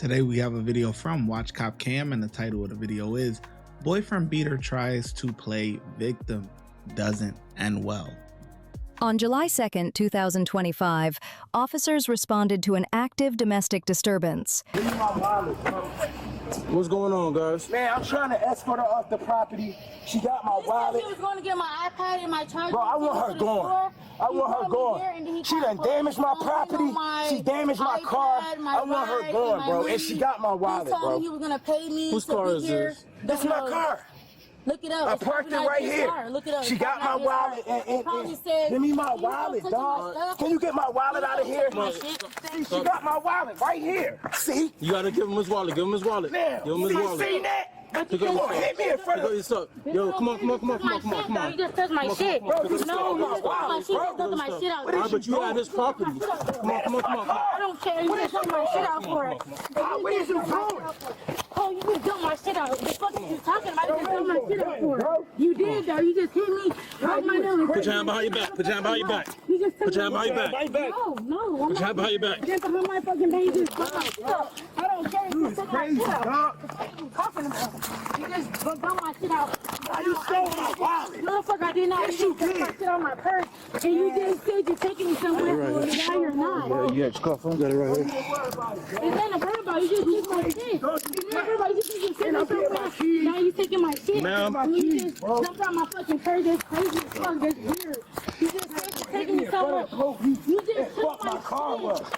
Today we have a video from Watch Cop Cam, and the title of the video is Boyfriend Beater Tries to Play Victim, Doesn't End Well. On July 2nd, 2025, officers responded to an active domestic disturbance. What's going on, guys? Man, I'm trying to escort her off the property. She got my wallet. She was going to get my iPad and my charger. Bro, I want her gone. I want her gone. She done damaged my property. She damaged my car. I want her gone, bro. And she got my wallet, bro. He told me he was going to pay me. Whose car is this? This is my car. Look it up. I parked it right here. Look it up. She got my wallet and give me my wallet, dog. Can you get my wallet out of here? She got my wallet right here. See? You gotta give him his wallet. Give him his wallet. Man, give him his wallet. See that? Pick up your hit me in front of yourself. Yo, come on. You just touched my shit. Bro, you stole my wallet, She bro. just took my shit out. Alright, but you had his property. Come on. I don't care. You just took my shit out for it. What is you doing? Oh, you just dumped my shit out. The fuck are you talking about? You just dumped my shit out for it. You did, though. You just hit me. Broke my nose. Put your hand behind your back. Put your hand behind your back. You just took Put your hand behind your back. No. Put your hand behind your back. Get behind my fucking back. You just dumped my shit out. I don't care. You just took my shit out. What are you talking about? You just dumped my shit out. You stole my wallet. Motherfucker, I did not. Yes, You you just took my did. shit on my purse. And you just said you're taking me somewhere. Now you're not. You got your cuff on. Got it right here. It's not a bird about. You just took my shit. Everybody, you just taking me somewhere. Now you taking my shit. Ma'am. You just jumped out my fucking purse. That's crazy as fuck. That's weird. You just said you're taking me somewhere. You just took my shit.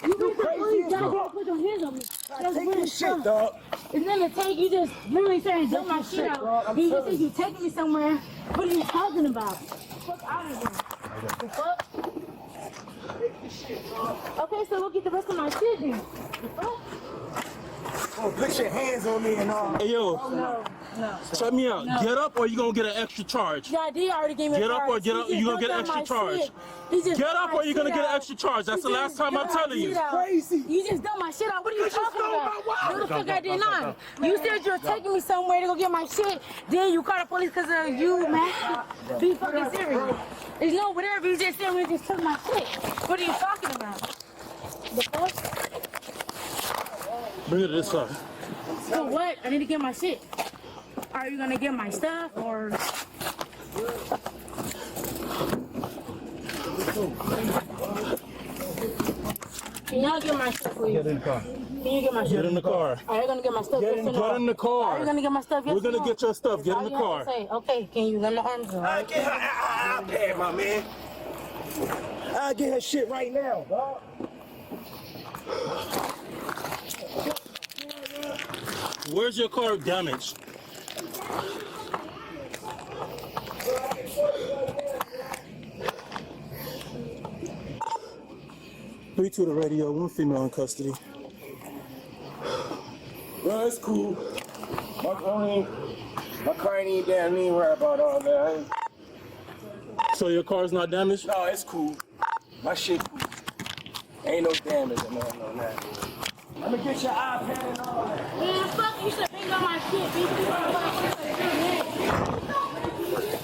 You just really got put your hands on me. That's weird as fuck. Dog. It's not a take. You just literally saying dump my shit out. You just said you taking me somewhere. What are you talking about? Fuck out of here. The fuck? Okay, so we'll get the rest of my shit then. The fuck? Oh, put your hands on me and all. Hey, yo. No. Check me out. No. Get up or you gonna get an extra charge. Yeah, I did already give me a Get up charge. or get up. You gonna get an extra charge. Get up or you're gonna get an extra charge. That's the last time I'm telling you. Crazy. You just dumped my shit out. What are you talking about? No, the fuck I did not. Go. You said you were taking me somewhere to go get my shit. Then you called the police because of you, man. Be fucking serious. There's no whatever. You just said we just took my shit. What are you talking about? The fuck? Bring it this way. So what? I need to get my shit. Are you gonna get my stuff or? Can y'all get my stuff, please? Get in the car. Can you get my shit? Get in the car. Are you gonna get my stuff? Get in the car. Are you gonna get my stuff? Yes We're gonna or no? get your stuff. Get in the All you have car. to say, okay, can you let my arms go? I get her iPad, my man. I get her shit right now, dog. Where's your car damaged? Three to the radio, one female in custody. Well, it's cool. My car ain't even down. Me ain't worry about all that. So your car's not damaged? No, it's cool. My shit cool. Ain't no damage or nothing on that. I'm gonna get your iPad and all that. Man, fuck, you should pick up my shit, bitch. You wanna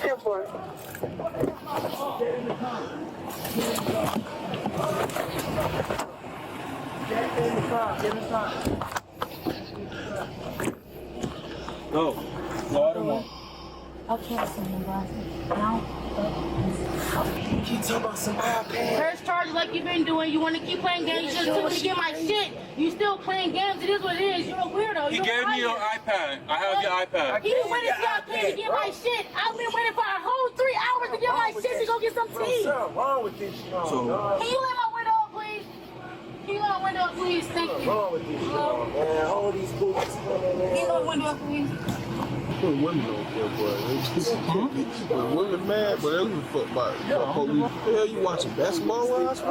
here for it. Get in the car. No. No, I don't want. I'll cancel him, bro. Now, Keep talking about some iPad. first charge like you've been doing. You want to keep playing games. You just took me to get my shit. You still playing games. It is what it is. You're a weirdo. He You're gave a me your liar. iPad. I have your iPad. He waited till I came to get my shit. I've been waiting for a whole 3 hours to get my shit to go get some tea. What's wrong with this shit? So, Can you let my window up, please? Can you let my window up, please? Thank you. What's wrong with this shit, man? All these boots. Can you let my window up, please? Put women on there, boy. Women mad, but they don't fuck about it. What the hell you watching basketball wives? I'm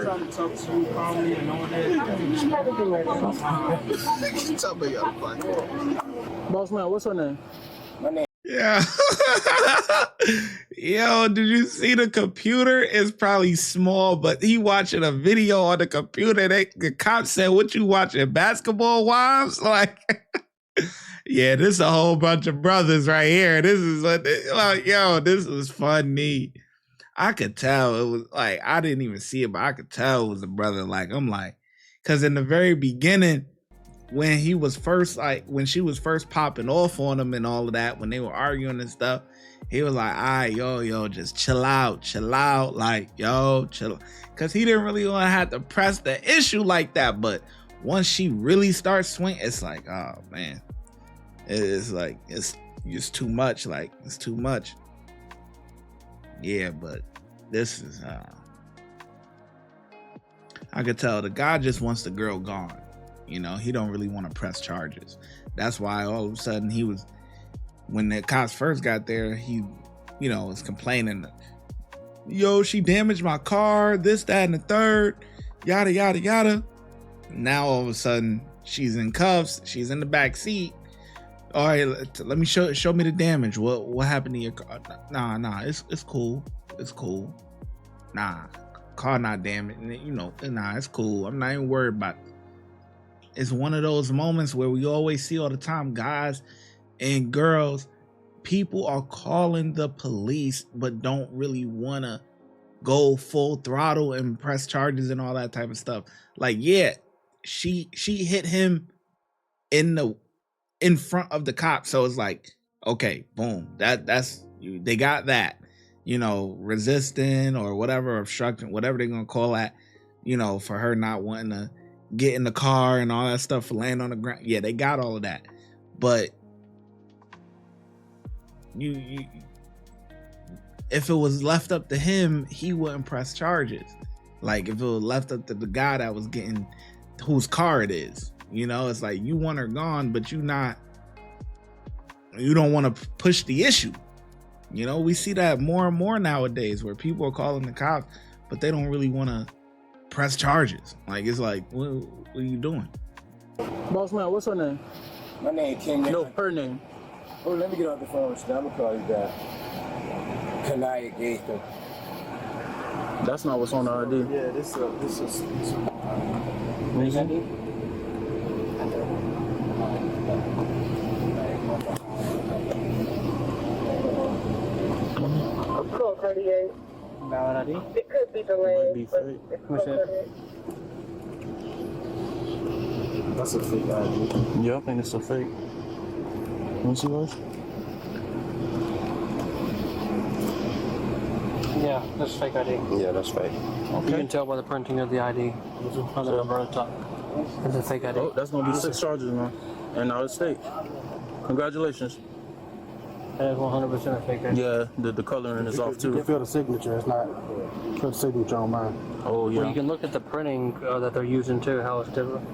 trying to talk to you calmly and all that. You talking about y'all fight. boss man, what's her name? Yeah. Yo, did you see the computer? It's probably small, but he watching a video on the computer. The cop said, "What you watching? Basketball wives?" Like, yeah, this a whole bunch of brothers right here. This is like, yo, this was funny. I could tell it was like, I didn't even see it, but I could tell it was a brother. Like, I'm like, because in the very beginning, when he was first, like, when she was first popping off on him and all of that, when they were arguing and stuff, he was like, all right, yo, just chill out, like, yo, chill. Because he didn't really want to have to press the issue like that. But once she really starts swinging, it's like, oh, man. It's like, it's too much. Like, it's too much. Yeah, but this is, I could tell the guy just wants the girl gone. You know, he don't really want to press charges. That's why all of a sudden he was, when the cops first got there, he, you know, was complaining, yo, she damaged my car, this, that, and the third, yada, yada, yada. Now all of a sudden she's in cuffs, she's in the back seat. All right, let me show me the damage. What happened to your car? Nah, it's cool. It's cool. Nah, car not damaged. You know, nah, it's cool. I'm not even worried about it. It's one of those moments where we always see all the time, guys and girls, people are calling the police, but don't really want to go full throttle and press charges and all that type of stuff. Like, yeah, she hit him in front of the cop. So it's like, okay, boom, that's they got that, you know, resisting or whatever, obstruction, whatever they're going to call that, you know, for her not wanting to get in the car and all that stuff, for laying on the ground. Yeah, they got all of that. But you if it was left up to him, he wouldn't press charges. Like, if it was left up to the guy that was getting, whose car it is, you know, it's like, you want her gone, but you don't want to push the issue. You know, we see that more and more nowadays, where people are calling the cops, but they don't really want to press charges. Like, it's like, what are you doing? Boss man, what's her name? My name King. No, her name. Oh, let me get off the phone. I'm gonna call you back. Kanaya Gaither. That's not what's on the ID. Yeah, this is. Call Cartier. Valid ID? It could be delayed. Might be fake. What's that? That's a fake ID. Yeah, I think it's a fake. Let me see yours. Yeah, that's fake ID. Yeah, that's fake. Okay. You can tell by the printing of the ID on the number on the top. It's a fake ID. Oh, that's gonna be 6 charges, man. And out of state. Congratulations. That is 100% a fake ID. Yeah, the coloring is off You can too. feel the signature. It's not put the signature on mine. Oh yeah. Well, you can look at the printing that they're using too, how it's different.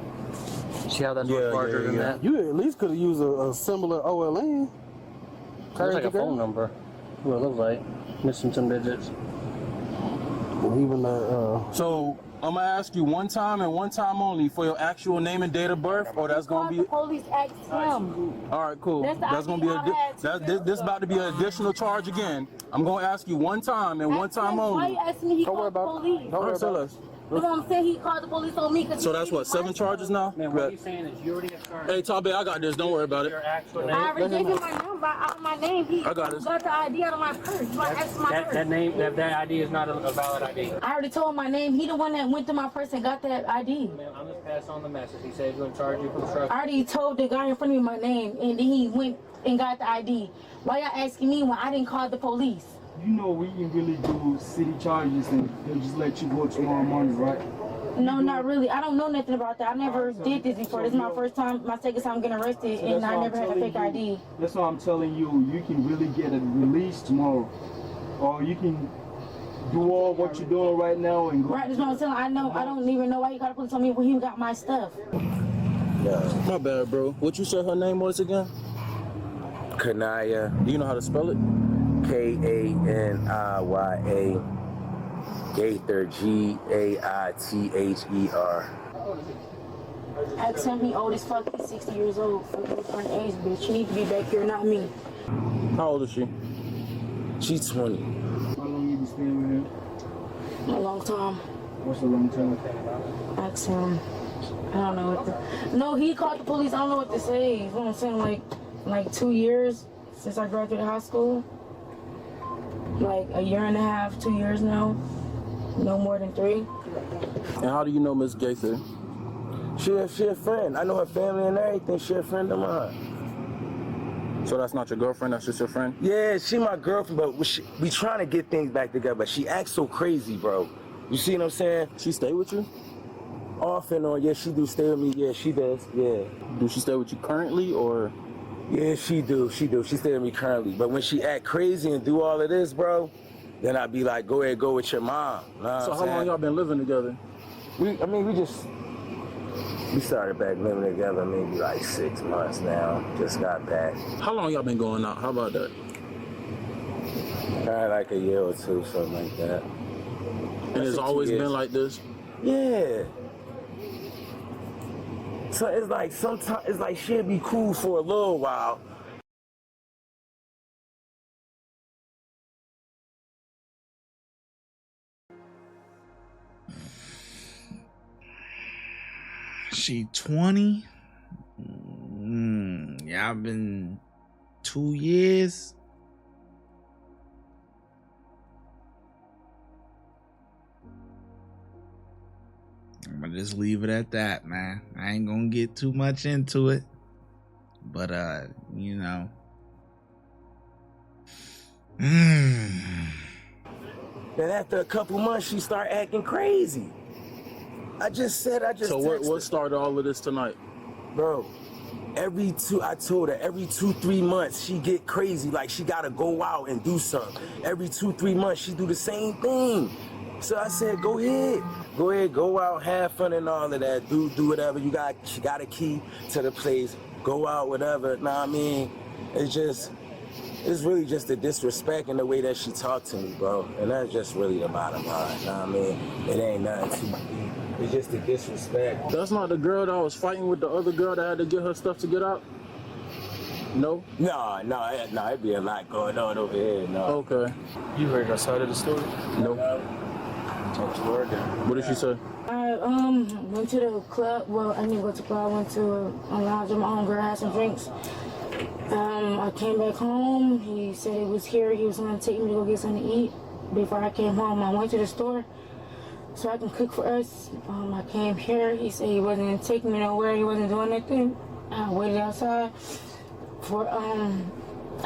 See how that's much larger than that? You at least could have used a similar OLN. It looks like a phone number. What it looks like. Missing some digits. Even So I'm gonna ask you one time and one time only for your actual name and date of birth, or that's gonna be. The police asked him. All right, cool. That's Gonna be this about to be an additional charge again. I'm gonna ask you one time and one time Why only. you asking me? He Don't worry called the about it. police. Don't worry Alright, about tell it. us. You know what I'm saying? He called the police on me. So that's what, 7 charges now? Man, what he's saying is you already have started Hey, Tabe, I got this. Don't worry about it. your actual name. I already gave him my number, out of my name. He I got it. got the ID out of my purse. You asked my purse. That name, that ID is not a valid ID. I already told him my name. He the one that went to my purse and got that ID. Man, I'm just passing on the message. He said he's going to charge you for obstruction. I already told the guy in front of me my name, and then he went and got the ID. Why y'all asking me when I didn't call the police? You know we can really do city charges and they'll just let you go tomorrow morning, right? No, not really. I don't know nothing about that. I never did this before. This is my first time, my second time getting arrested, and I never had a fake ID. That's why I'm telling you, you can really get a release tomorrow. Or you can do all what you're doing right now and go. Right, that's what I'm saying. I don't even know why he got the police on me when he got my stuff. Yeah. My bad, bro. What you said her name was again? Kanaya. Do you know how to spell it? Kaniya. Gaither. Gaither. Ask him, he old as fuck. He's 60 years old. For an age, bitch. You need to be back here, not me. How old is she? She's 20. How long you been staying with her? A long time. What's a long time? Ask him. I don't know what to... No, he called the police. I don't know what to say. You know what I'm saying? Like 2 years since I graduated high school. Like a year and a half, 2 years now. No more than 3. And how do you know Miss Gaither? She a friend. I know her family and everything. She a friend of mine. So that's not your girlfriend, that's just your friend? Yeah, she my girlfriend, but we trying to get things back together, but she acts so crazy, bro. You see what I'm saying? She stay with you? Off and on, yeah, she do stay with me, yeah, she does, yeah. Do she stay with you currently, or? Yeah, she do. She stay with me currently, but when she act crazy and do all of this, bro, then I be like, go ahead, go with your mom. So how long y'all been living together? We started back living together maybe like 6 months now. Just got back. How long y'all been going out? How about that? Probably like a year or two, something like that. And it's always been like this? Yeah. So it's like sometimes it's like she'll be cool for a little while. She 20? Y'all been 2 years? I'm gonna just leave it at that, man. I ain't gonna get too much into it. But, you know. Then after a couple months, she start acting crazy. So what started all of this tonight? Bro, I told her every 2-3 months she get crazy, like she gotta go out and do something. Every 2-3 months she do the same thing. So I said, go ahead, go out, have fun and all of that. Do whatever you got. She got a key to the place. Go out, whatever. Nah, I mean, it's really just the disrespect and the way that she talked to me, bro. And that's just really the bottom line. Nah, I mean, it ain't nothing too deep. It's just the disrespect. That's not the girl that was fighting with the other girl that had to get her stuff to get out? No? No, it'd be a lot going on over here, no. Okay. You heard her side of the story? No. Talk to her again. What did she say? I went to the club. Well, I didn't go to the club. I went to a lounge with my own girl, had some drinks. I came back home. He said he was here. He was going to take me to go get something to eat. Before I came home, I went to the store so I can cook for us. I came here. He said he wasn't taking me nowhere. He wasn't doing anything. I waited outside for an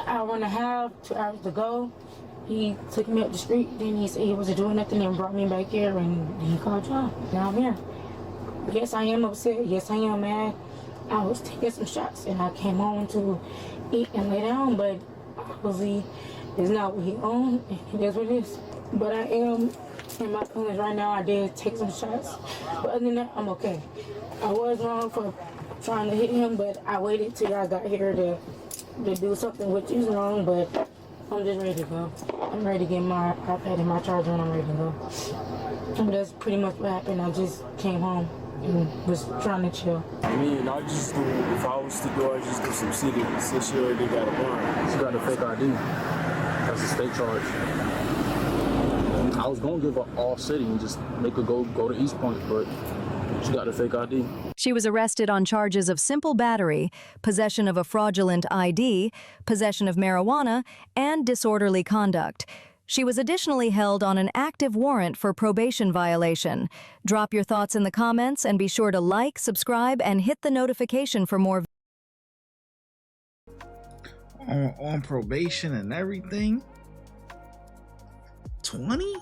hour and a half, 2 hours to go. He took me up the street. Then he said he wasn't doing nothing and brought me back here, and he called John. Now I'm here. Yes, I am upset. Yes, I am mad. I was taking some shots, and I came home to eat and lay down, but obviously it's not what he owned, and it is what it is. But I am in my feelings right now. I did take some shots, but other than that, I'm okay. I was wrong for trying to hit him, but I waited till y'all got here to do something which is wrong, but I'm just ready to go. I'm ready to get my iPad and my charger, and I'm ready to go. And that's pretty much what happened. I just came home and was trying to chill. I mean, I just do, if I was to go, I'd just do some city since she already got a bond. She got a fake ID. That's a state charge. I was gonna give her all city and just make her go to East Point, but she got a fake ID. She was arrested on charges of simple battery, possession of a fraudulent ID, possession of marijuana, and disorderly conduct. She was additionally held on an active warrant for probation violation. Drop your thoughts in the comments and be sure to like, subscribe, and hit the notification for more. On probation and everything? 20?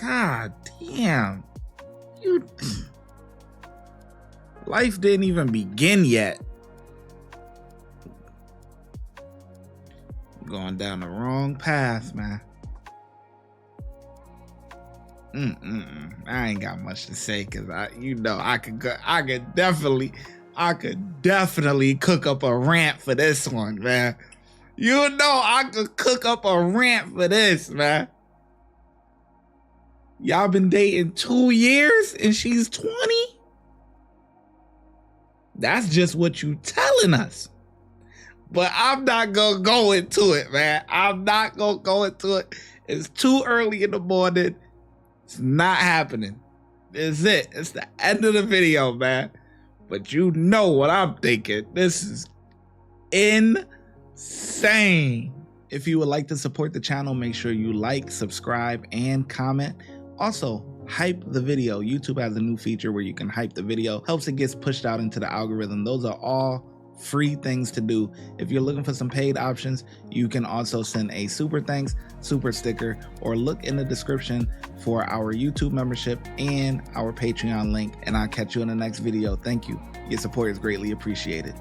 God damn. Life didn't even begin yet. Going down the wrong path, man. I ain't got much to say because I could definitely cook up a rant for this one, man. You know I could cook up a rant for this, man. Y'all been dating 2 years and she's 20? That's just what you telling us. But I'm not gonna go into it, man. I'm not gonna go into it. It's too early in the morning. It's not happening. It's it. It's the end of the video, man. But you know what I'm thinking. This is insane. If you would like to support the channel, make sure you like, subscribe, and comment. Also, hype the video. YouTube has a new feature where you can hype the video, helps it gets pushed out into the algorithm. Those are all free things to do. If you're looking for some paid options, you can also send a super thanks, super sticker, or look in the description for our YouTube membership and our Patreon link. And I'll catch you in the next video. Thank you. Your support is greatly appreciated.